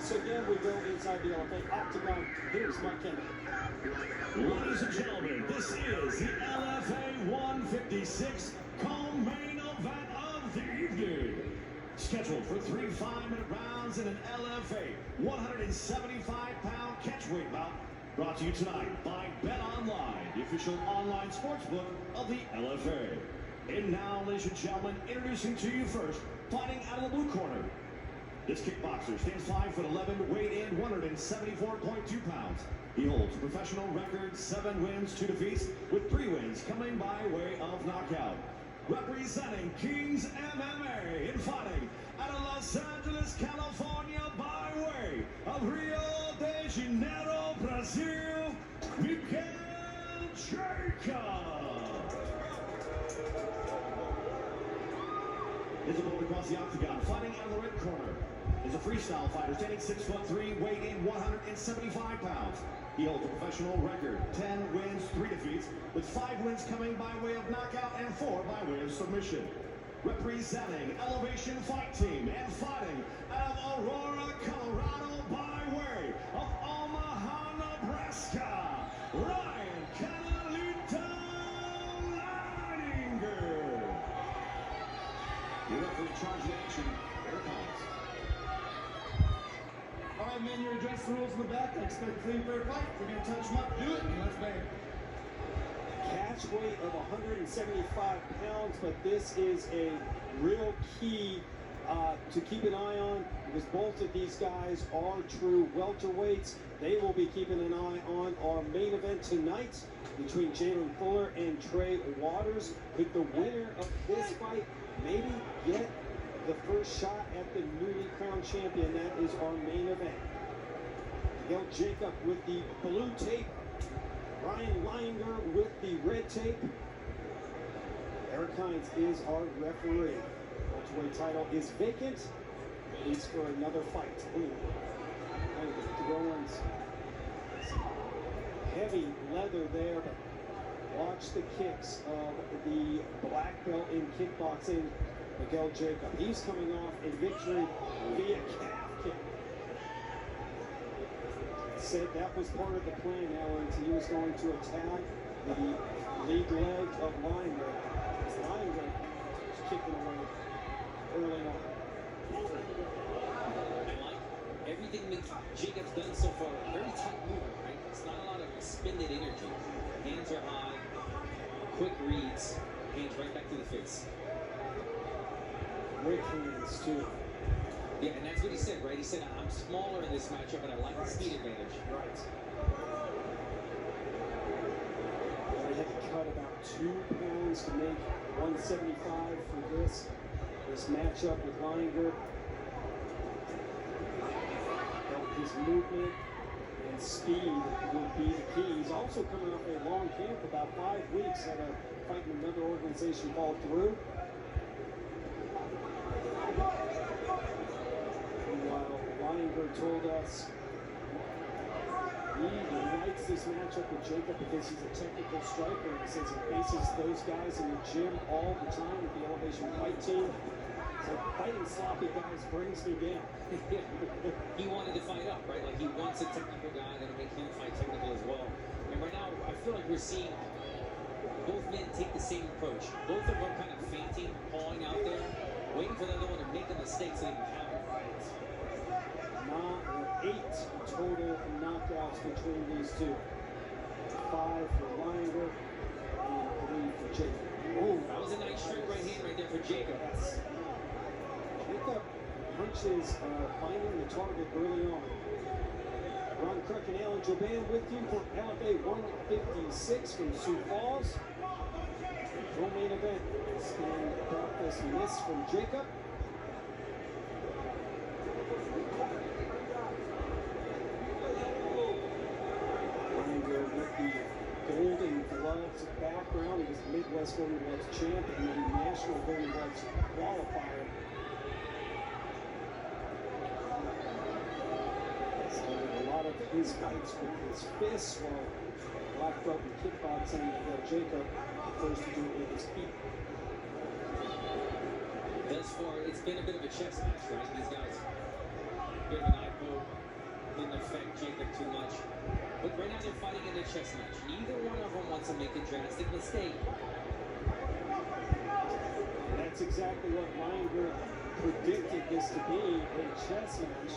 once again, we go inside the LFA octagon. Here's Mike Kennedy. Ladies and gentlemen, this is the LFA 156 co-main event of the evening. Scheduled for 3 5-minute rounds in an LFA 175-pound catchweight bout. Brought to you tonight by BetOnline, the official online sportsbook of the LFA. And now, ladies and gentlemen, introducing to you first, fighting out of the blue corner. This kickboxer stands 5'11", weighed in 174.2 pounds. He holds a professional record, 7 wins, 2 defeats, with 3 wins coming by way of knockout. Representing Kings MMA in fighting out of Los Angeles, California, by way of Rio de Janeiro, Brazil, Miguel Jacob. His opponent across the octagon, fighting out of the red corner, is a freestyle fighter, standing 6'3", weighed in 175 pounds. He holds a professional record, 10 wins, 3 defeats, with 5 wins coming by way of knockout and 4 by way of submission. Representing Elevation Fight Team and fighting out of Aurora, Colorado, by way of Omaha, Nebraska, Ryan Canalito Leininger. Your referee in charge of action, here it comes. All right, men, you address the rules in the back. I expect clean, fair fight. If you're going to touch them up, do it, and let's bang. Catch weight of 175 pounds, but this is a real key to keep an eye on, because both of these guys are true welterweights. They will be keeping an eye on our main event tonight between Jalen Fuller and Trey Waters. Could the winner of this fight maybe get the first shot at the newly crowned champion? That is our main event. Miguel Jacob with the blue tape. Ryan Leininger with the red tape. Eric Hines is our referee. Welterweight title is vacant. He's for another fight. Ooh. Throwing heavy leather there, but watch the kicks of the black belt in kickboxing, Miguel Jacob. He's coming off a victory via calf kick. Said that was part of the plan, Alan. He was going to attack the lead leg of Leininger. Leininger was kicking away early on. I like everything Jacob's done so far. Very tight movement, right? It's not a lot of expended energy. Hands are high, quick reads, hands right back to the face. Great hands, too. Yeah, and that's what he said, right? He said, I'm smaller in this matchup, but I like the speed advantage. Right. They had to cut about 2 pounds to make 175 for this matchup with Leininger. His movement and speed would be the key. He's also coming off a long camp, about 5 weeks, had a fight in another organization called Through. While Leininger told us he likes this matchup with Jacob because he's a technical striker. He says he faces those guys in the gym all the time with the Elevation Fight Team. So fighting sloppy guys brings me down. He wanted to fight up, right? Like he wants a technical guy that'll make him fight technical as well. And right now, I feel like we're seeing both men take the same approach. Both of them kind of feinting, pawing out there, waiting for the other one to make a mistake so they can counter. 8 total knockouts between these two. 5 for Leininger and 3 for Jacob. Oh, that was a nice straight right hand right there for Jacob. Yes. Jacob punches finding the target early on. Ron Crook and Alan Joban with you for LFA 156 from Sioux Falls. Co-main event and about this miss from Jacob. With the Golden Gloves background, he was the Midwest Golden Gloves champ and the National Golden Gloves qualifier. So a lot of his fights with his fists, while black belt in kickboxing, Jacob prefers to do it with his feet. Thus far, it's been a bit of a chess match, right? These guys, a bit of an eye poke. affect Jacob too much. But right now they're fighting in a chess match. Neither one of them wants to make a drastic mistake. That's exactly what Linger predicted this to be, a chess match.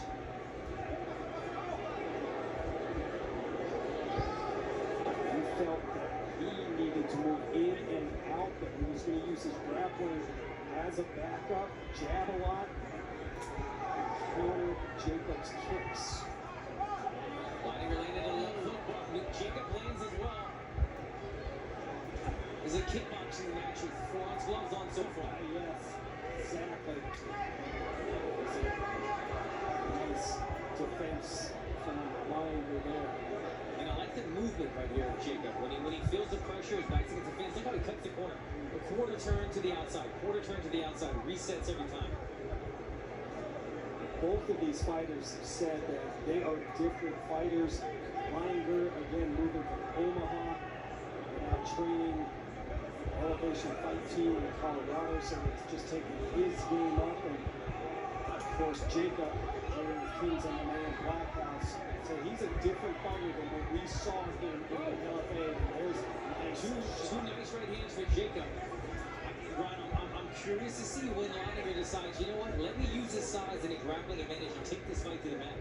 He felt that he needed to move in and out, that he was going to use his grappling as a backup, jab a lot, counter Jacob's kicks. Lininger landed a left hook, but Jacob lands as well. There's a kickboxing match with 4-ounce gloves on so far. Yes, exactly. Nice defense from Linger there. And I like the movement right here of Jacob. When he feels the pressure, his back's against the fence. Look how he cuts the corner. A quarter turn to the outside, quarter turn to the outside. Resets every time. Both of these fighters have said that they are different fighters. Linger, again, moving from Omaha, now training Elevation Fight Team in Colorado, so it's just taking his game up. And of course, Jacob, here in Kings MMA and Black House, so he's a different fighter than what we saw in the LFA. And there's Two nice right hands for Jacob. Ron, I'm curious to see when Lininger decides, you know what, let me use his size and a grappling advantage and take this fight to the mat.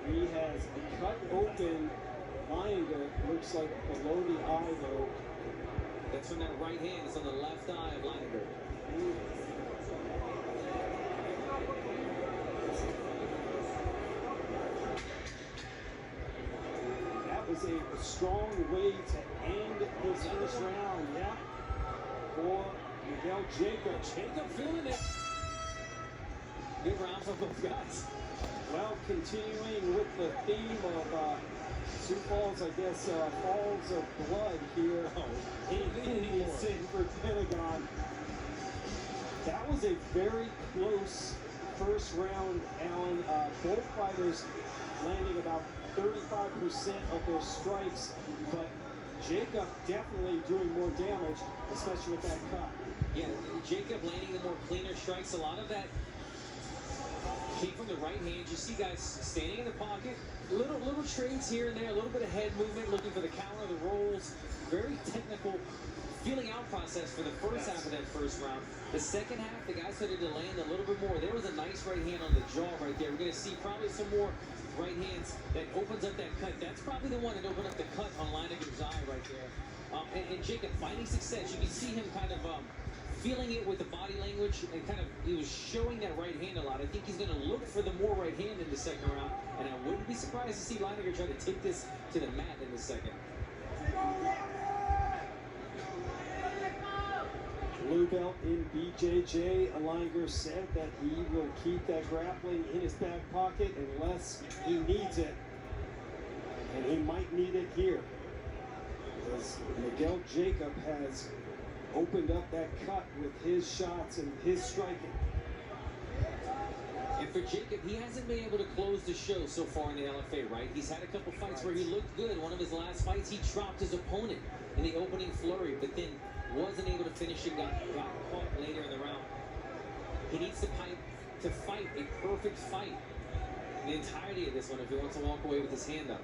He has cut open Linger, looks like below the eye though. That's from that right hand. It's on the left eye of Lininger. That was a strong way to end this first round, yeah, for Miguel Jacob. Jacob feeling it. Good round for both guys. Well, continuing with the theme of Sioux Falls, I guess, falls of blood here in the Sanford Pentagon. That was a very close first round, Alan. Both fighters landing about 35% of their strikes, but Jacob definitely doing more damage, especially with that cut. Yeah, Jacob landing the more cleaner strikes. A lot of that came from the right hand. You see guys standing in the pocket, little trades here and there, a little bit of head movement, looking for the counter, the rolls. Very technical feeling out process for the first half of that first round. The second half, the guy started to land a little bit more. There was a nice right hand on the jaw right there. We're going to see probably some more right hands that opens up that cut. That's probably the one that opened up the cut on Lininger's eye right there. And Jacob finding success. You can see him kind of feeling it with the body language and kind of, he was showing that right hand a lot. I think he's going to look for the more right hand in the second round, and I wouldn't be surprised to see Lininger try to take this to the mat in the second. Blue belt in BJJ. Linger said that he will keep that grappling in his back pocket unless he needs it, and he might need it here, because Miguel Jacob has opened up that cut with his shots and his striking. And for Jacob, he hasn't been able to close the show so far in the LFA, right? He's had a couple fights where he looked good. One of his last fights, he dropped his opponent in the opening flurry, but then wasn't able to finish and got caught later in the round. He needs to fight a perfect fight in the entirety of this one if he wants to walk away with his hand up.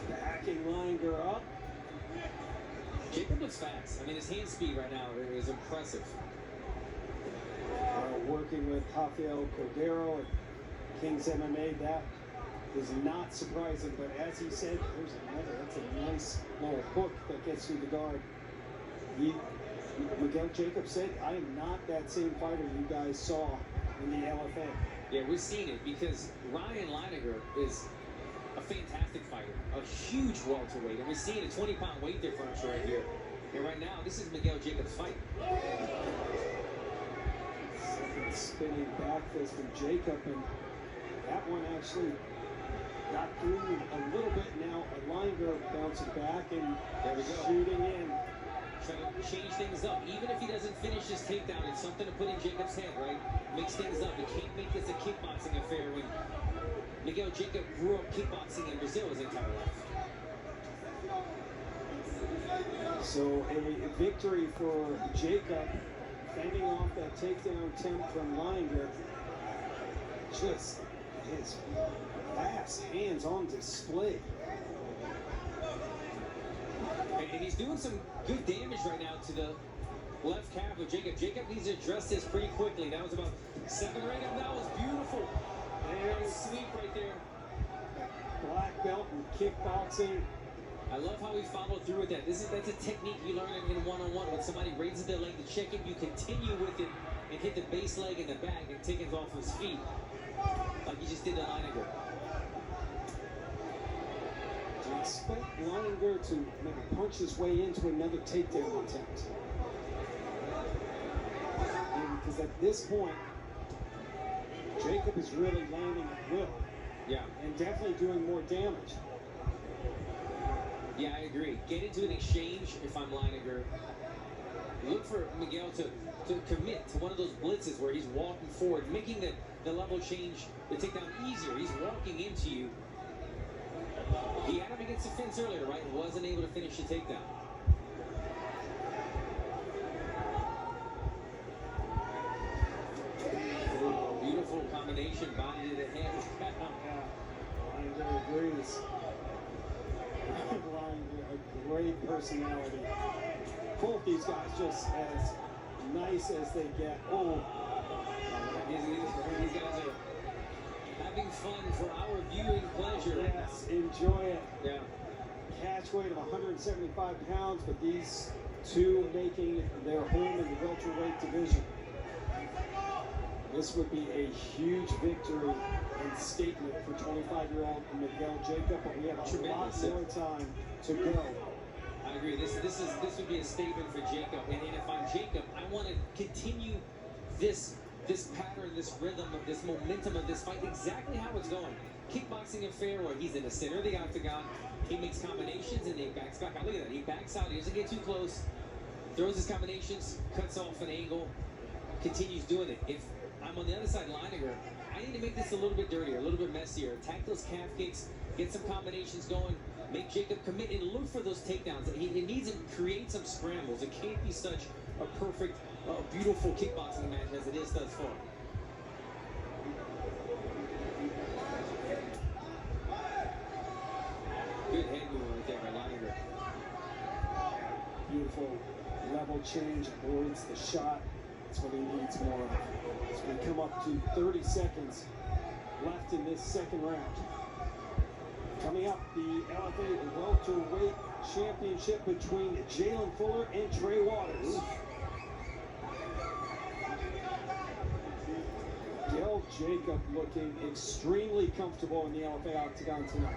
Backing Linger up. Jacob looks fast. I mean, his hand speed right now is impressive. Working with Rafael Cordero at Kings MMA, that is not surprising, but as he said, there's another, that's a nice little hook that gets through the guard. Miguel Jacob said, I am not that same fighter you guys saw in the LFA. Yeah, we've seen it because Ryan Lininger is a fantastic fighter, a huge welterweight, and we're seeing a 20-pound weight differential right here. And right now, this is Miguel Jacob's fight. Second spinning back fist from Jacob, and that one actually got through a little bit. Now Linger bouncing back and there we go, shooting in. Trying to change things up. Even if he doesn't finish his takedown, it's something to put in Jacob's head, right? Mix things up. You can't make this a kickboxing affair when Miguel Jacob grew up kickboxing in Brazil his entire life. So a victory for Jacob, fending off that takedown attempt from Lininger. Just his fast hands on display. And he's doing some good damage right now to the left calf of Jacob. Jacob needs to address this pretty quickly. That was about 7 or 8 of them. That was beautiful. Nice sweep right there. Black belt in kickboxing. I love how he followed through with that. That's a technique you learn in one-on-one. When somebody raises their leg to check it, you continue with it and hit the base leg in the back and take it off his feet, like he just did to Leininger. Do you expect Leininger to maybe punch his way into another takedown attempt? Because at this point, Jacob is really landing at will. Yeah. And definitely doing more damage. Yeah, I agree. Get into an exchange if I'm Leininger. Look for Miguel to commit to one of those blitzes where he's walking forward, making the level change, the takedown easier. He's walking into you. He had him against the fence earlier, right? Wasn't able to finish the takedown. Beautiful combination, body to the head. Leininger agrees. Leininger, a great personality. Both these guys just as nice as they get. Oh, these guys are having fun for our viewing pleasure. yes, enjoy it. Yeah. Catch weight of 175 pounds, but these two making their home in the welterweight division. This would be a huge victory and statement for 25-year-old Miguel Jacob, but we have a lot more time to go. I agree. This would be a statement for Jacob, and if I'm Jacob, I want to continue this pattern, this rhythm, of this momentum of this fight, exactly how it's going. Kickboxing affair where he's in the center of the octagon, he makes combinations and he backs back out. Look at that, he backs out, he doesn't get too close, throws his combinations, cuts off an angle, continues doing it. If I'm on the other side, Leininger, I need to make this a little bit dirtier, a little bit messier. Attack those calf kicks, get some combinations going, make Jacob commit, and look for those takedowns. He needs to create some scrambles. It can't be such a perfect, beautiful kickboxing match as it is thus far. Good head movement right there by Leininger. Beautiful level change, avoids the shot. That's what he needs more of. So we come up to 30 seconds left in this second round. Coming up, the LFA welterweight championship between Jalen Fuller and Trey Waters. Miguel Jacob looking extremely comfortable in the LFA octagon tonight.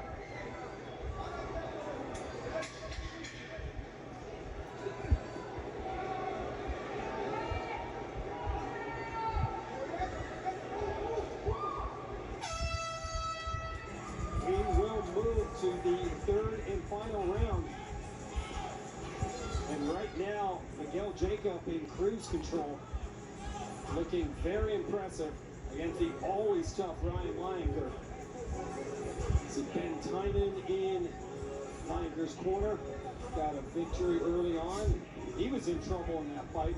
To the third and final round. And right now, Miguel Jacob in cruise control, looking very impressive against the always tough Ryan Leininger. See Ben Tynan in Leininger's corner, got a victory early on. He was in trouble in that fight.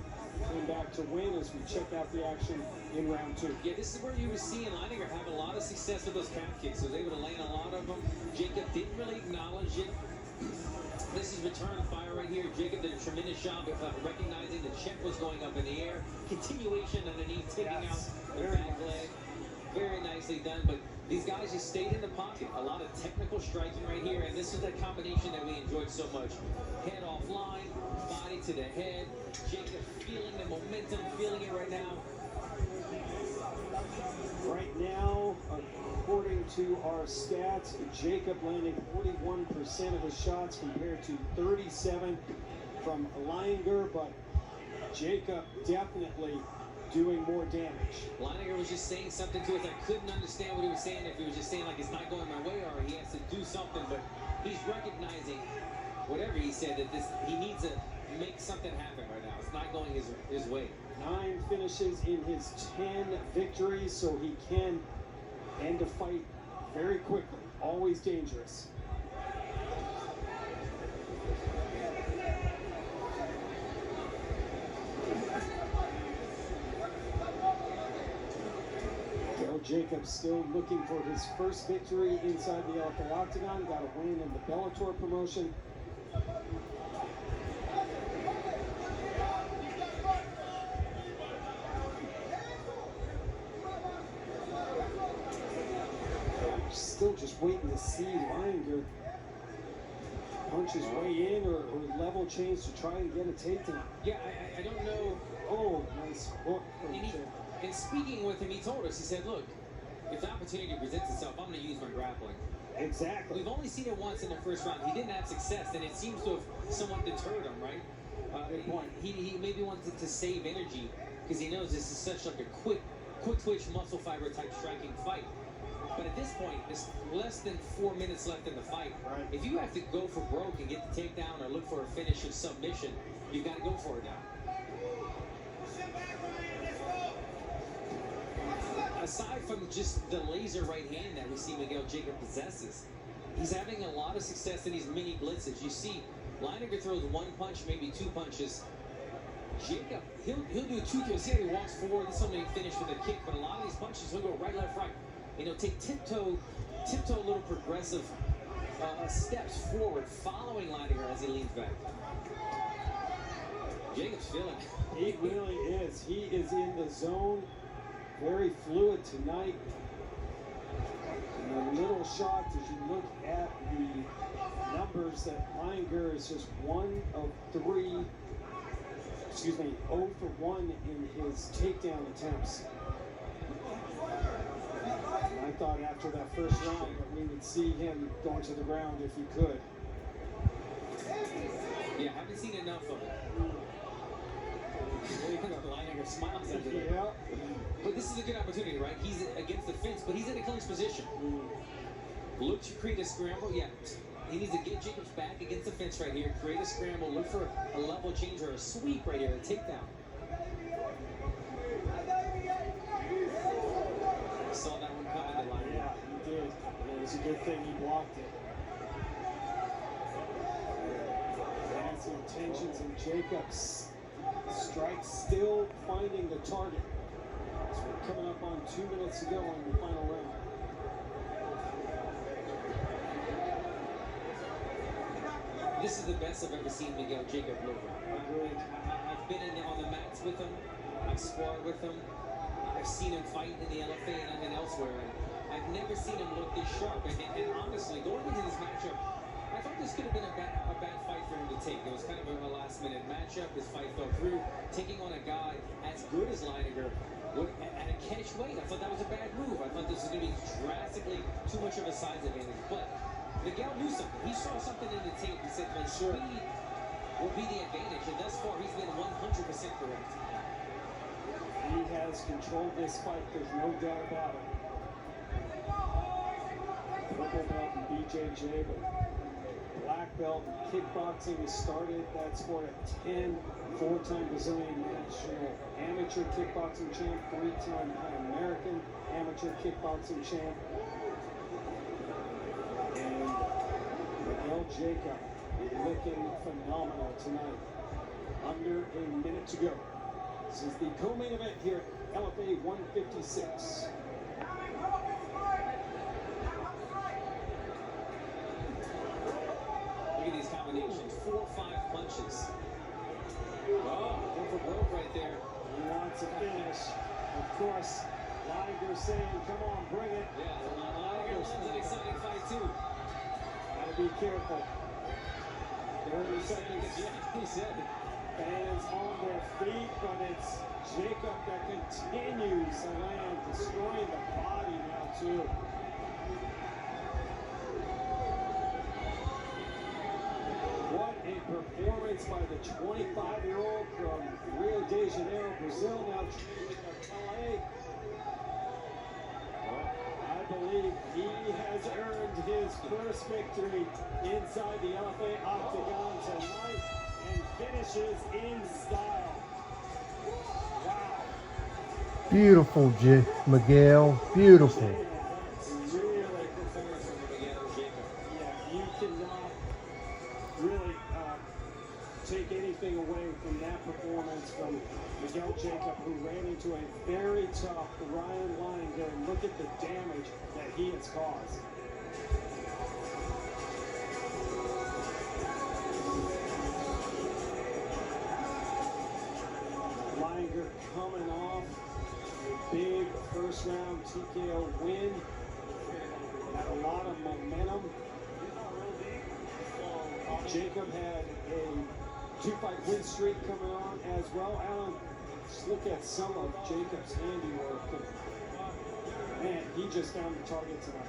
Came back to win as we check out the action in round 2. Yeah, this is where you were seeing Leininger have a lot of success with those calf kicks. He was able to land a lot of them. Jacob didn't really acknowledge it. This is return fire right here. Jacob did a tremendous job of recognizing the check was going up in the air. Continuation underneath, taking out the back leg. Very nicely done, but these guys just stayed in the pocket. A lot of technical striking right here, and this is the combination that we enjoyed so much. Head offline, body to the head. Jacob feeling the momentum, feeling it right now. Right now, according to our stats, Jacob landing 41% of his shots compared to 37 from Leininger, but Jacob definitely doing more damage. Leininger was just saying something to us. I couldn't understand what he was saying, if he was just saying like it's not going my way or he has to do something, but he's recognizing whatever he said, that he needs to make something happen right now. It's not going his way. 9 finishes in his 10 victories, so he can end a fight very quickly. Always dangerous. Miguel Jacob still looking for his first victory inside the LFA Octagon. Got a win in the Bellator promotion. Still just waiting to see Leininger punch his way in or level change to try and get a takedown. Yeah, I don't know. Oh, nice hook from Jacob. And speaking with him, he told us, he said, look, if the opportunity presents itself, I'm going to use my grappling. Exactly. We've only seen it once in the first round. He didn't have success, and it seems to have somewhat deterred him, right? Good point. He maybe wanted to save energy because he knows this is such like a quick twitch muscle fiber type striking fight. But at this point, there's less than 4 minutes left in the fight. Right. If you have to go for broke and get the takedown or look for a finish or submission, you've got to go for it now. Aside from just the laser right hand that we see Miguel Jacob possesses, he's having a lot of success in these mini blitzes. You see, Leininger throws one punch, maybe two punches. Jacob, he'll do two, three. See how he walks forward, this one may finish with a kick, but a lot of these punches, he'll go right, left, right. You know, take tiptoe little progressive steps forward, following Leininger as he leans back. Jacob's feeling it. He really is. He is in the zone. Very fluid tonight. And the little shots as you look at the numbers that Leininger is just 1 of 3, 0 for 1 in his takedown attempts. And I thought after that first round that we would see him going to the ground if he could. Yeah, haven't seen enough of it. Leininger smiles after that. Yeah. But this is a good opportunity, right? He's against the fence, but he's in a clinch position. Look to create a scramble. Yeah, he needs to get Jacobs back against the fence right here. Create a scramble. Look for a level change or a sweep right here, a takedown. Saw that one coming to line. Yeah, he did. And it was a good thing he blocked it. Has some tensions and Jacobs strikes still finding the target. So we're coming up on 2 minutes to go in the final round. This is the best I've ever seen Miguel Jacob look. I've been on the mats with him. I've sparred with him. I've seen him fight in the LFA and elsewhere. And I've never seen him look this sharp. And honestly, going into this matchup, I thought this could have been a bad fight for him to take. It was kind of a last-minute matchup. This fight fell through. Taking on a guy as good as Leininger at a catch weight, I thought that was a bad move. I thought this was going to be drastically too much of a size advantage. But Miguel knew something. He saw something in the tape. He said, my speed will be the advantage. And thus far, he's been 100% correct. He has controlled this fight. There's no doubt about it. Purple belt in BJJ, but black belt in kickboxing. Started that sport at 10. 4-time Brazilian national amateur kickboxing champ. 3-time American amateur kickboxing champ. And Miguel Jacob looking phenomenal tonight. Under a minute to go. This is the co-main event here at LFA 156. Look at these combinations. 4 or 5 punches. Oh, go for broke right there. He wants a finish. Of course, Leininger saying, come on, bring it. Yeah, Leininger loves an exciting fight too. Gotta be careful. 30 seconds. Yeah, he said it. Fans on their feet, but it's Jacob that continues to land, destroying the body now too. What a performance by the 25-year-old from Rio de Janeiro, Brazil, now training at LA. I believe he has earned his first victory inside the LFA Octagon tonight. And finishes in style. Wow. Beautiful, Miguel. Beautiful. Really performance from Miguel Jacob. Yeah, you cannot really take anything away from that performance from Miguel Jacob, who ran into a very tough Ryan Leininger. look at the damage that he has caused. Leininger coming off a big first round TKO win. Had a lot of momentum. Jacob had a 2-fight win streak coming on as well. Alan, just look at some of Jacob's handiwork. Man, he just found the target tonight.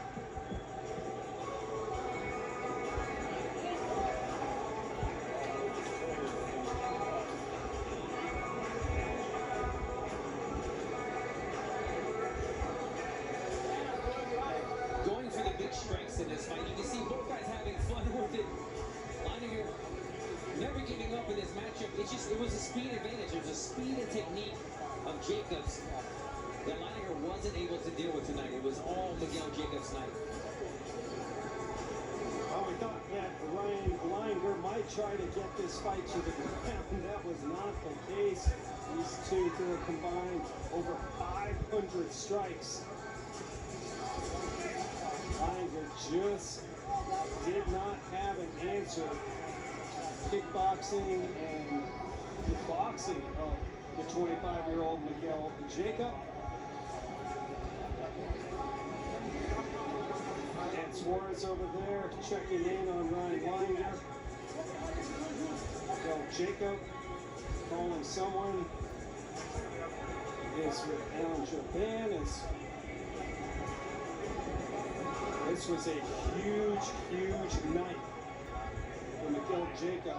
Going for the big strikes in this fight. You can see both guys having fun with it. Leininger never giving up in this matchup. It was a speed advantage. It was a speed and technique of Jacobs that Leininger wasn't able to deal with tonight. It was all Miguel Jacobs' night. Well, we thought that Ryan Leininger might try to get this fight to the ground. That was not the case. These two combined over 500 strikes. Leininger just did not have an answer. Kickboxing and the boxing of the 25-year-old Miguel Jacob. And Suarez over there checking in on Ryan Leininger. So Jacob calling someone is with Alan Joban. This was a huge night for Miguel Jacob.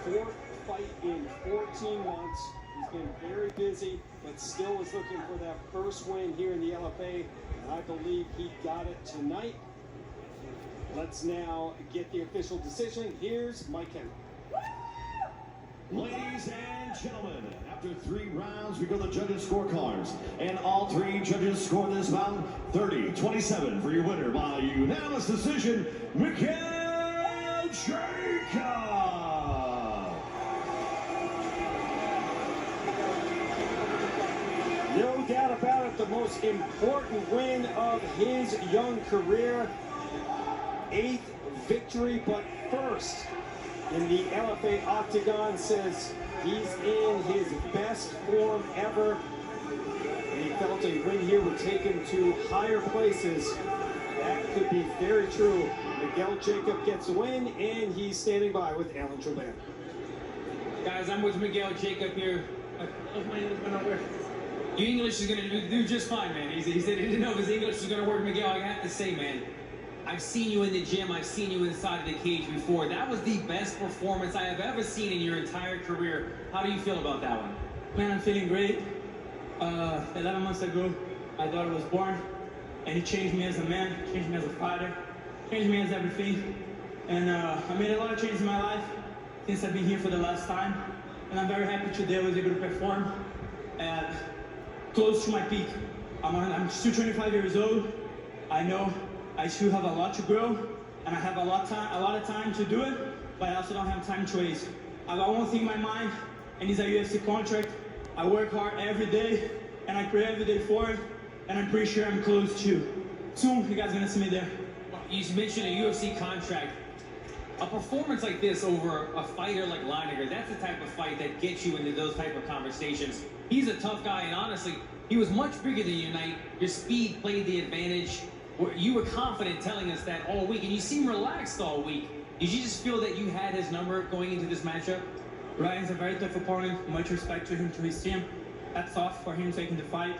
4th fight in 14 months. He's been very busy, but still is looking for that first win here in the LFA. And I believe he got it tonight. Let's now get the official decision. Here's Mike Henry. Ladies and gentlemen, after 3 rounds, we go to the judges' scorecards. And all 3 judges score this bout 30-27 for your winner by unanimous decision, Miguel Jacob. No doubt about it, the most important win of his young career. 8th victory, but first in the LFA Octagon, says he's in his best form ever. And he felt a win here would take him to higher places. That could be very true. Miguel Jacob gets a win, and he's standing by with Alan Joban. Guys, I'm with Miguel Jacob here. Your English is going to do just fine, man. He said he didn't know if his English was going to work. Miguel, I have to say, man, I've seen you in the gym. I've seen you inside of the cage before. That was the best performance I have ever seen in your entire career. How do you feel about that one? Man, I'm feeling great. 11 months ago, my daughter was born, and he changed me as a man, changed me as a fighter, changed me as everything. And I made a lot of changes in my life since I've been here for the last time. And I'm very happy today I was able to perform at close to my peak. I'm still 25 years old. I know I still have a lot to grow, and I have a lot of time to do it, but I also don't have time to waste. I got one thing in my mind, and it's a UFC contract. I work hard every day, and I pray every day for it, and I'm pretty sure I'm close to. Soon, you guys are gonna see me there. You mentioned a UFC contract. A performance like this over a fighter like Leininger, that's the type of fight that gets you into those type of conversations. He's a tough guy, and honestly, he was much bigger than you tonight. Your speed played the advantage. You were confident telling us that all week, and you seem relaxed all week. Did you just feel that you had his number going into this matchup? Ryan's a very tough opponent. Much respect to him, to his team. That's off for him taking the fight.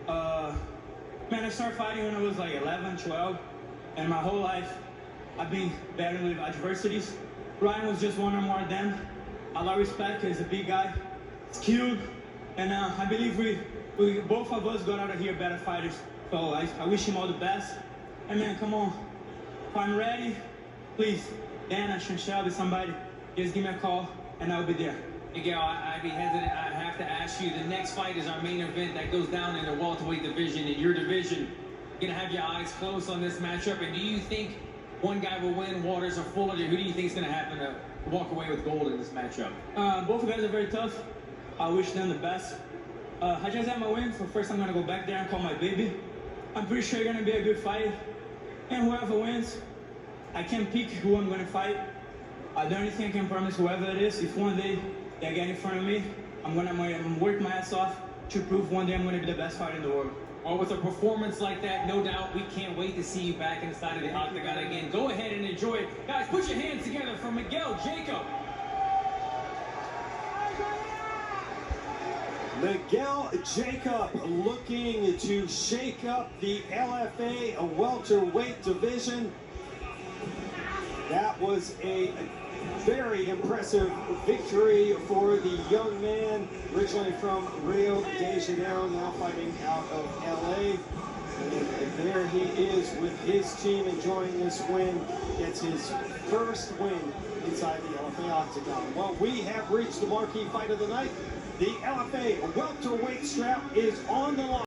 Man, I started fighting when I was like 11, 12, and my whole life I've been battling with adversities. Ryan was just one or more of them. A lot of respect. He's a big guy, skilled, and I believe we both of us got out of here better fighters. So I wish him all the best. And man, come on. If I'm ready, please, Dana, Shelby, somebody, just give me a call and I'll be there. Miguel, I'd be hesitant. I have to ask you, the next fight is our main event that goes down in the welterweight division, in your division. You're gonna have your eyes closed on this matchup, and do you think one guy will win, Waters or Fuller? Who do you think is gonna happen to walk away with gold in this matchup? Both guys are very tough. I wish them the best. I just had my win, so first I'm gonna go back there and call my baby. I'm pretty sure it's gonna be a good fight. And whoever wins, I can pick who I'm gonna fight. The only thing I can promise whoever it is, if one day they get in front of me, I'm gonna work my ass off to prove one day I'm gonna be the best fighter in the world. Well, with a performance like that, no doubt we can't wait to see you back inside of the octagon again. Go ahead and enjoy it. Guys, put your hands together for Miguel Jacob. Miguel Jacob looking to shake up the LFA welterweight division. That was a very impressive victory for the young man, originally from Rio de Janeiro, now fighting out of LA. And there he is with his team enjoying this win. Gets his first win inside the LFA octagon. Well, we have reached the marquee fight of the night. The LFA welterweight strap is on the line.